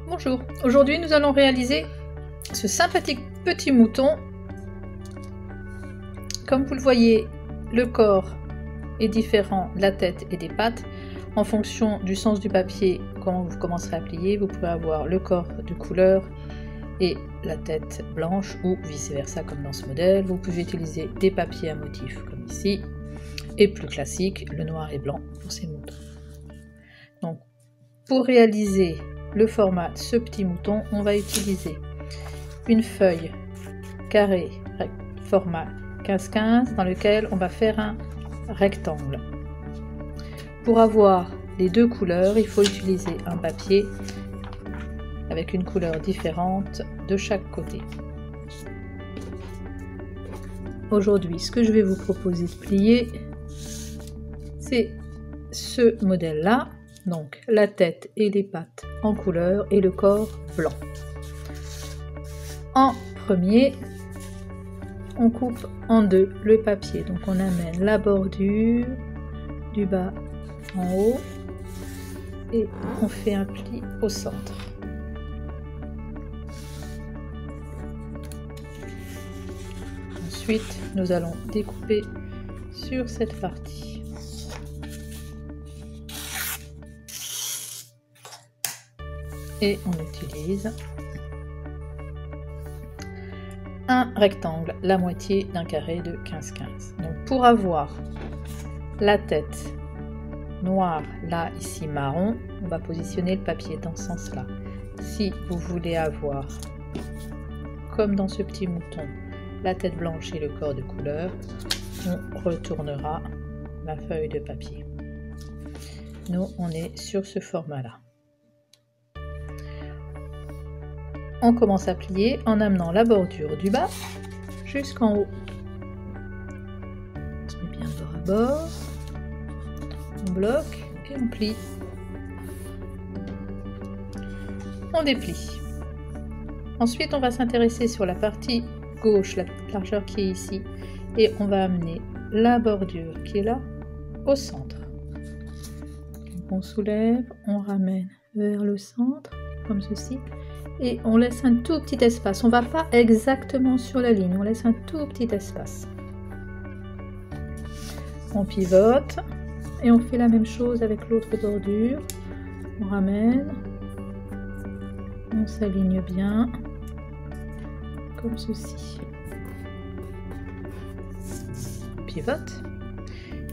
Bonjour, aujourd'hui nous allons réaliser ce sympathique petit mouton. Comme vous le voyez, le corps est différent de la tête et des pattes. En fonction du sens du papier, quand vous commencerez à plier, vous pouvez avoir le corps de couleur et la tête blanche ou vice versa comme dans ce modèle. Vous pouvez utiliser des papiers à motifs comme ici et plus classique, le noir et blanc pour ces moutons. Donc, pour réaliser le format de ce petit mouton, on va utiliser une feuille carrée format 15-15 dans lequel on va faire un rectangle. Pour avoir les deux couleurs, il faut utiliser un papier avec une couleur différente de chaque côté. Aujourd'hui, ce que je vais vous proposer de plier, c'est ce modèle-là. Donc la tête et les pattes en couleur et le corps blanc. En premier, on coupe en deux le papier. Donc on amène la bordure du bas en haut et on fait un pli au centre. Ensuite, nous allons découper sur cette partie. Et on utilise un rectangle, la moitié d'un carré de 15-15. Donc pour avoir la tête noire, là, ici marron, on va positionner le papier dans ce sens-là. Si vous voulez avoir, comme dans ce petit mouton, la tête blanche et le corps de couleur, on retournera la feuille de papier. Nous, on est sur ce format-là. On commence à plier en amenant la bordure du bas jusqu'en haut. On se met bien bord à bord, on bloque et on plie. On déplie. Ensuite, on va s'intéresser sur la partie gauche, la largeur qui est ici, et on va amener la bordure qui est là au centre. On soulève, on ramène vers le centre, comme ceci. Et on laisse un tout petit espace. On ne va pas exactement sur la ligne, on laisse un tout petit espace. On pivote et on fait la même chose avec l'autre bordure. On ramène, on s'aligne bien, comme ceci. On pivote.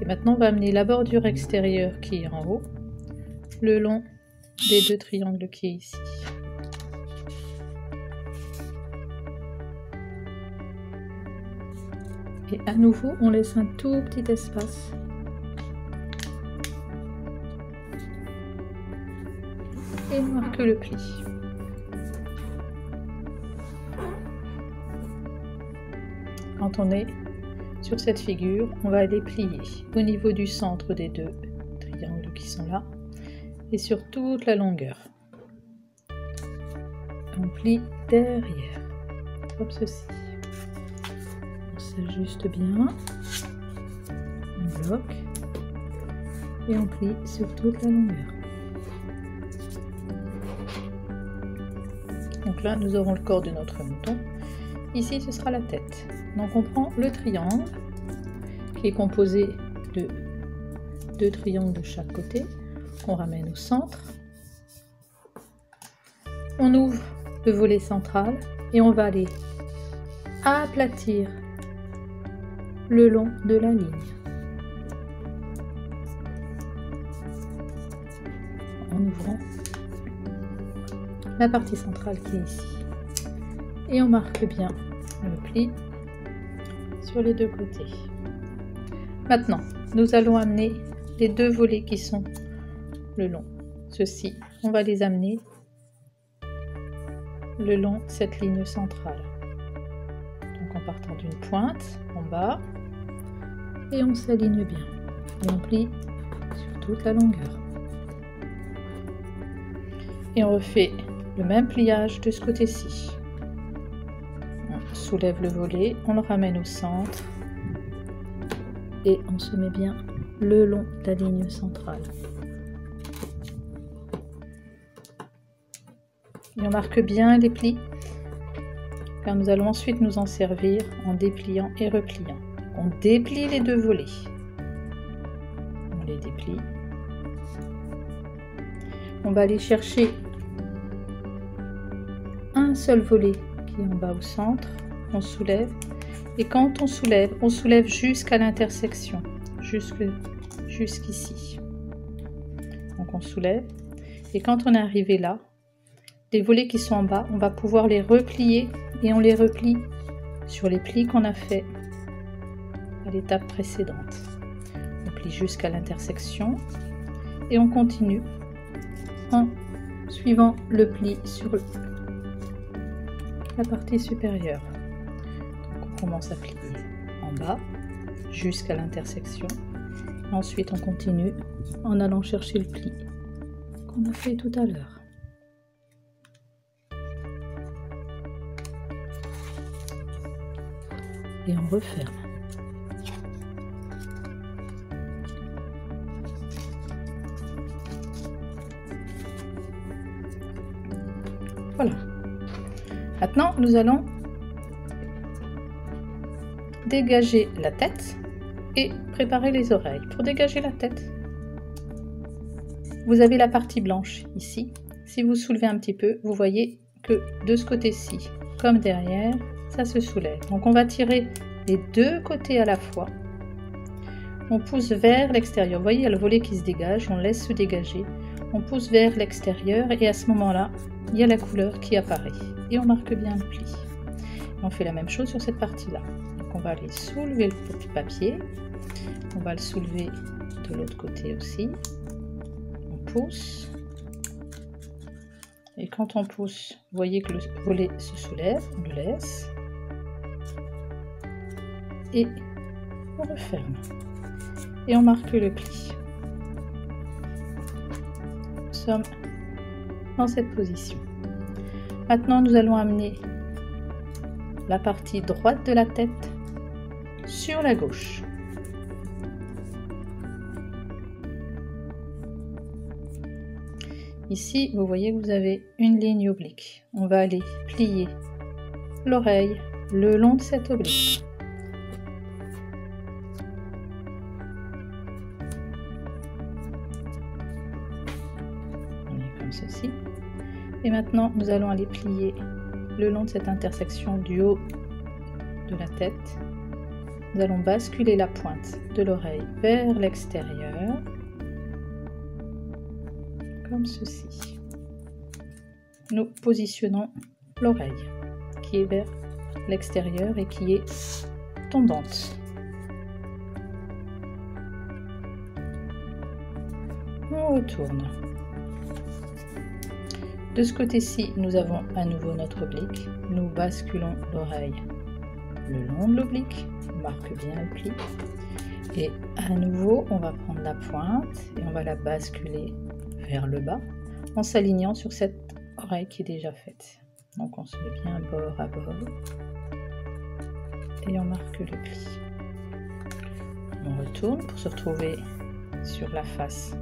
Et maintenant, on va amener la bordure extérieure qui est en haut, le long des deux triangles qui est ici. Et à nouveau, on laisse un tout petit espace. Et on marque le pli. Quand on est sur cette figure, on va aller plier au niveau du centre des deux triangles qui sont là et sur toute la longueur. On plie derrière, comme ceci. S'ajuste bien, on bloque et on plie sur toute la longueur. Donc là, nous aurons le corps de notre mouton. Ici, ce sera la tête. Donc on prend le triangle qui est composé de deux triangles de chaque côté qu'on ramène au centre. On ouvre le volet central et on va aller aplatir le long de la ligne. En ouvrant la partie centrale qui est ici. Et on marque bien le pli sur les deux côtés. Maintenant, nous allons amener les deux volets qui sont le long. Ceux-ci, on va les amener le long de cette ligne centrale. Donc en partant d'une pointe en bas, et on s'aligne bien et on plie sur toute la longueur et on refait le même pliage de ce côté-ci. On soulève le volet, on le ramène au centre et on se met bien le long de la ligne centrale. Et on marque bien les plis, car nous allons ensuite nous en servir en dépliant et repliant. On déplie les deux volets. On les déplie. On va aller chercher un seul volet qui est en bas au centre. On soulève. Et quand on soulève jusqu'à l'intersection, jusqu'ici. Donc on soulève. Et quand on est arrivé là, les volets qui sont en bas, on va pouvoir les replier et on les replie sur les plis qu'on a fait à l'étape précédente. On plie jusqu'à l'intersection et on continue en suivant le pli sur la partie supérieure. Donc on commence à plier en bas jusqu'à l'intersection. Ensuite on continue en allant chercher le pli qu'on a fait tout à l'heure. Et on referme. Voilà. Maintenant, nous allons dégager la tête et préparer les oreilles. Pour dégager la tête, vous avez la partie blanche ici. Si vous soulevez un petit peu, vous voyez que de ce côté-ci, comme derrière, ça se soulève. Donc on va tirer les deux côtés à la fois. On pousse vers l'extérieur. Vous voyez, il y a le volet qui se dégage, on laisse se dégager. On pousse vers l'extérieur et à ce moment-là, il y a la couleur qui apparaît. Et on marque bien le pli. On fait la même chose sur cette partie-là. Donc on va aller soulever le papier. On va le soulever de l'autre côté aussi. On pousse. Et quand on pousse, vous voyez que le volet se soulève, on le laisse. Et on referme. Et on marque le pli. Nous sommes dans cette position. Maintenant, nous allons amener la partie droite de la tête sur la gauche. Ici, vous voyez que vous avez une ligne oblique. On va aller plier l'oreille le long de cette oblique. Comme ceci. Et maintenant, nous allons aller plier le long de cette intersection du haut de la tête. Nous allons basculer la pointe de l'oreille vers l'extérieur. Comme ceci. Nous positionnons l'oreille qui est vers l'extérieur et qui est tendante. On retourne. De ce côté-ci, nous avons à nouveau notre oblique. Nous basculons l'oreille le long de l'oblique. On marque bien le pli. Et à nouveau, on va prendre la pointe et on va la basculer vers le bas en s'alignant sur cette oreille qui est déjà faite. Donc on se met bien bord à bord et on marque le pli. On retourne pour se retrouver sur la face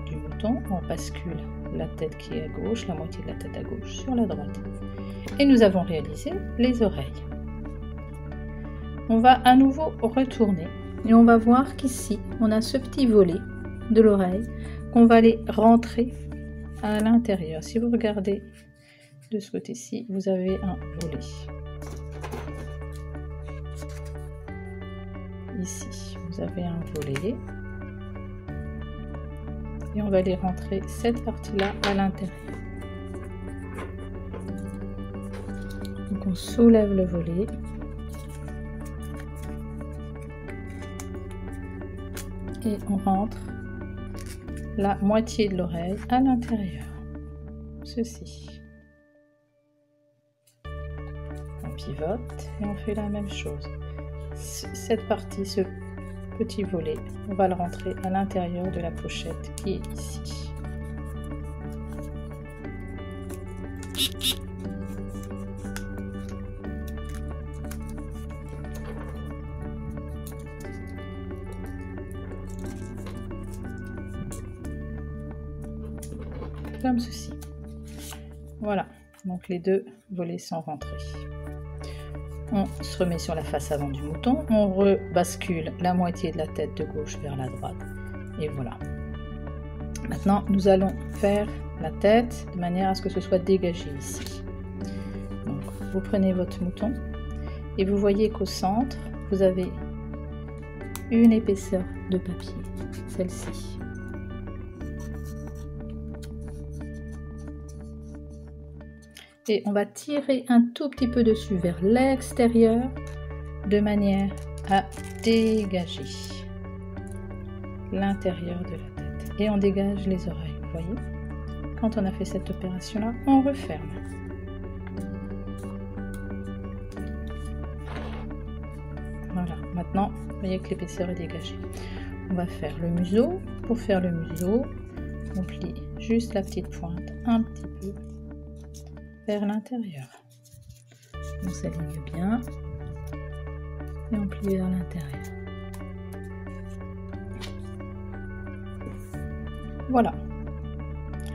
du mouton. On bascule la tête qui est à gauche, la moitié de la tête à gauche sur la droite. Et nous avons réalisé les oreilles. On va à nouveau retourner et on va voir qu'ici on a ce petit volet de l'oreille qu'on va aller rentrer à l'intérieur. Si vous regardez de ce côté-ci, vous avez un volet. Ici, vous avez un volet. Et on va aller rentrer cette partie-là à l'intérieur. Donc on soulève le volet. Et on rentre la moitié de l'oreille à l'intérieur. Ceci. On pivote et on fait la même chose. Cette partie, ce petit volet, on va le rentrer à l'intérieur de la pochette qui est ici. Comme ceci. Voilà. Donc les deux volets sont rentrés. On se remet sur la face avant du mouton, on rebascule la moitié de la tête de gauche vers la droite. Et voilà. Maintenant, nous allons faire la tête de manière à ce que ce soit dégagé ici. Donc, vous prenez votre mouton et vous voyez qu'au centre, vous avez une épaisseur de papier, celle-ci. Et on va tirer un tout petit peu dessus vers l'extérieur de manière à dégager l'intérieur de la tête. Et on dégage les oreilles, vous voyez. Quand on a fait cette opération-là, on referme. Voilà, maintenant, vous voyez que l'épaisseur est dégagée. On va faire le museau. Pour faire le museau, on plie juste la petite pointe un petit peu vers l'intérieur. On s'aligne bien et on plie vers l'intérieur. Voilà,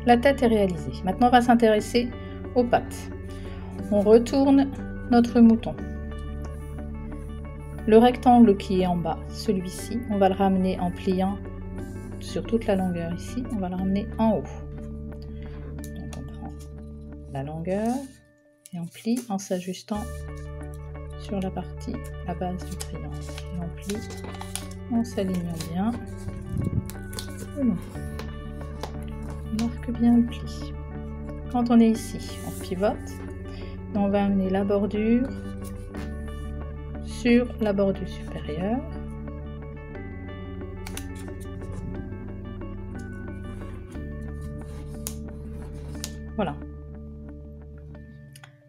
la tête est réalisée. Maintenant, on va s'intéresser aux pattes. On retourne notre mouton. Le rectangle qui est en bas, celui-ci, on va le ramener en pliant sur toute la longueur ici, on va le ramener en haut. Donc on prend la longueur et on plie en s'ajustant sur la partie, la base du triangle. Et on plie en s'alignant bien. Voilà. On marque bien le pli. Quand on est ici, on pivote et on va amener la bordure sur la bordure supérieure. Voilà.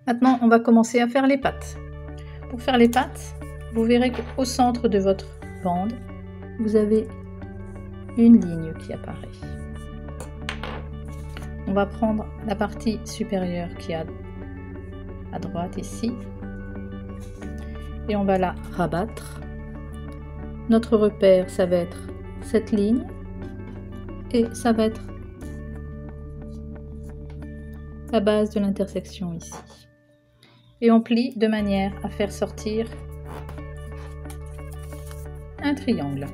Maintenant, on va commencer à faire les pattes. Pour faire les pattes, vous verrez qu'au centre de votre bande, vous avez une ligne qui apparaît. On va prendre la partie supérieure qui est à droite ici et on va la rabattre. Notre repère, ça va être cette ligne et ça va être la base de l'intersection ici. Et on plie de manière à faire sortir un triangle.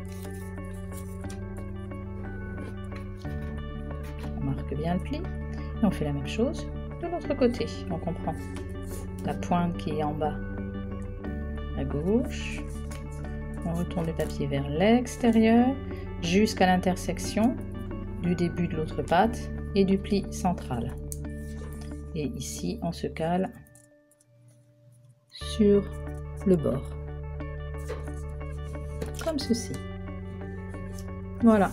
On marque bien le pli et on fait la même chose de l'autre côté. Donc on prend la pointe qui est en bas à gauche, on retourne le papier vers l'extérieur jusqu'à l'intersection du début de l'autre patte et du pli central. Et ici on se cale sur le bord comme ceci. Voilà,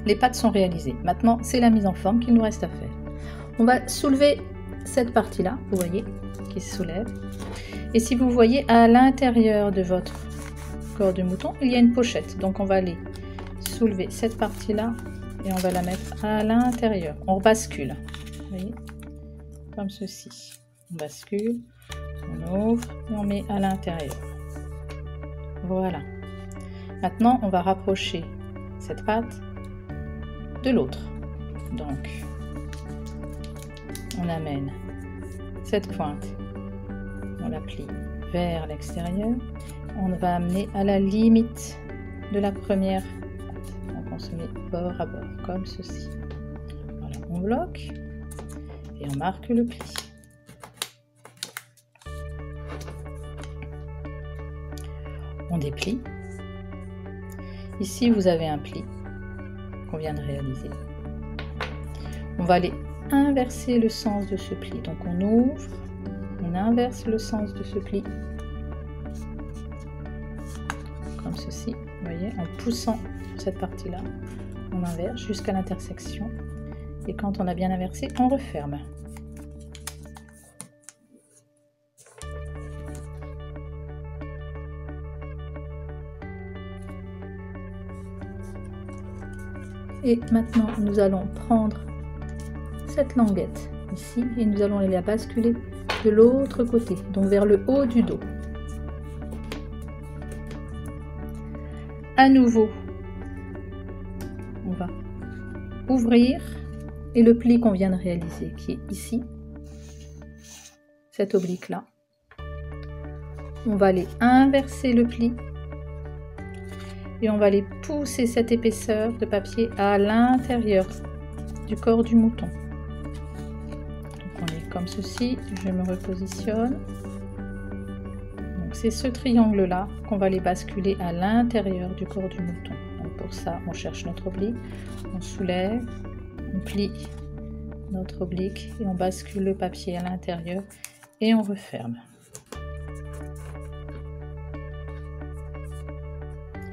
les pattes sont réalisées. Maintenant c'est la mise en forme qu'il nous reste à faire. On va soulever cette partie là, vous voyez, qui se soulève, et si vous voyez à l'intérieur de votre corps de mouton il y a une pochette, donc on va aller soulever cette partie là et on va la mettre à l'intérieur. On bascule, vous voyez, comme ceci. On bascule, on ouvre et on met à l'intérieur. Voilà. Maintenant, on va rapprocher cette patte de l'autre. Donc, on amène cette pointe, on la plie vers l'extérieur. On va amener à la limite de la première patte. Donc, on se met bord à bord, comme ceci. Voilà, on bloque et on marque le pli. On déplie. Ici, vous avez un pli qu'on vient de réaliser. On va aller inverser le sens de ce pli. Donc, on ouvre, on inverse le sens de ce pli. Comme ceci, vous voyez, en poussant cette partie-là, on inverse jusqu'à l'intersection. Et quand on a bien inversé, on referme. Et maintenant, nous allons prendre cette languette ici et nous allons la basculer de l'autre côté, donc vers le haut du dos. À nouveau, on va ouvrir et le pli qu'on vient de réaliser, qui est ici, cette oblique-là. On va aller inverser le pli et on va aller pousser cette épaisseur de papier à l'intérieur du corps du mouton. Donc on est comme ceci, je me repositionne. Donc c'est ce triangle-là qu'on va aller basculer à l'intérieur du corps du mouton. Donc pour ça, on cherche notre oblique, on soulève, on plie notre oblique et on bascule le papier à l'intérieur et on referme.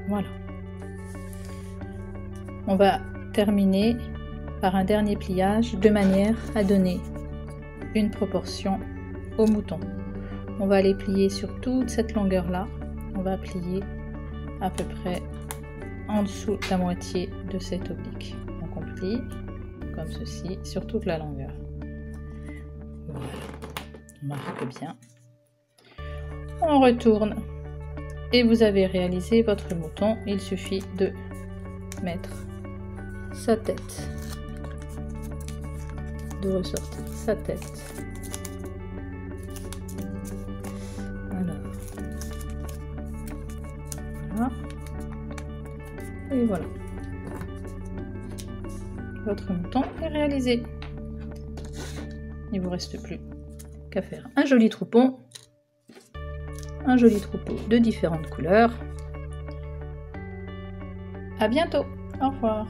Voilà. On va terminer par un dernier pliage de manière à donner une proportion au mouton. On va aller plier sur toute cette longueur là. On va plier à peu près en dessous de la moitié de cette oblique. Donc on plie comme ceci sur toute la longueur. Voilà. On marque bien. On retourne et vous avez réalisé votre mouton. Il suffit de mettre sa tête, de ressortir sa tête. Alors, voilà. Et voilà. Votre mouton est réalisé. Il ne vous reste plus qu'à faire un joli troupeau de différentes couleurs. À bientôt. Au revoir.